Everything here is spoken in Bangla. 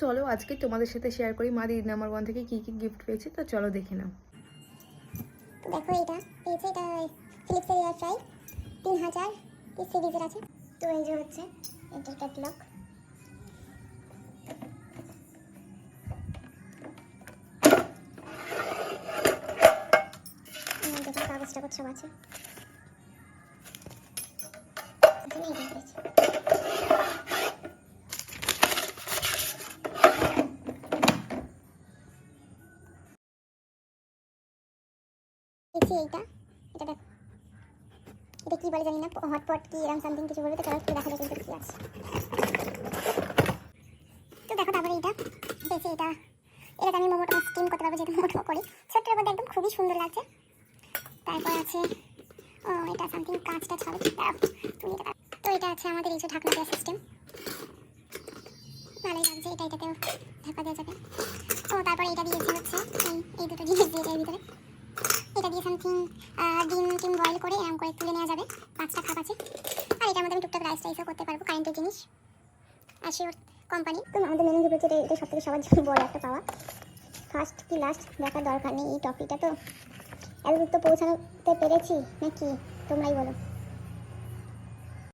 চলো আজকে তোমাদের সাথে শেয়ার করি মা দিদি নাম্বার 1 থেকে কি কি গিফট পেয়েছে। তো চলো দেখে নাও। দেখো এটা পেয়েছে, এটা ফিলিপসের এয়ার ফ্রাই 3000 এই সিরিজের আছে। তো এই যে হচ্ছে এটার ক্যাটালগ। দেখো কাগজ টাগজ সব আছে। এখানে এটা পেয়েছে। এইটা এটা দেখো, এটা কি বলে জানি না, হটপট কি এরকম সামথিং কিছু বলবে। তো চলো একটু দেখা যাক এটা কি আছে। তো দেখো তারপরে এটা পেয়েছে, এটা আমি মোমোটা স্টিম করতে পারবো, যেহেতু মোমো করি। ছোট্টের মধ্যে একদম খুবই সুন্দর লাগছে। তারপর আছে এটা সামথিং কাঁচটা ছাড়ো তুমি এটা। তো এটা আছে আমাদের এই যে ঢাকনা দেওয়ার সিস্টেম, ভালোই লাগছে। এটাতেও ঢাকা দেওয়া যাবে। তারপরে এটা দিয়েছে হচ্ছে এই দুটো জিনিস দিয়ে যায় ভিতরে। এটা দিয়ে সামথিং ডিম বয়েল করে এরকম করে তুলে নেওয়া যাবে। 5টা খাপ আছে। আর এটার মধ্যে আমি টুকটাক রাইসও করতে পারবো, কারেন্টের জিনিস। Assure company. তো আমাদের মেনু গ্রুপে এটা সব থেকে সবার জন্য বড় একটা পাওয়া। ফার্স্ট কি লাস্ট দেখার দরকার নেই, এই টপিকটা তো এত দূর তো পৌঁছাতে পেরেছি নাকি, তোমরাই বলো।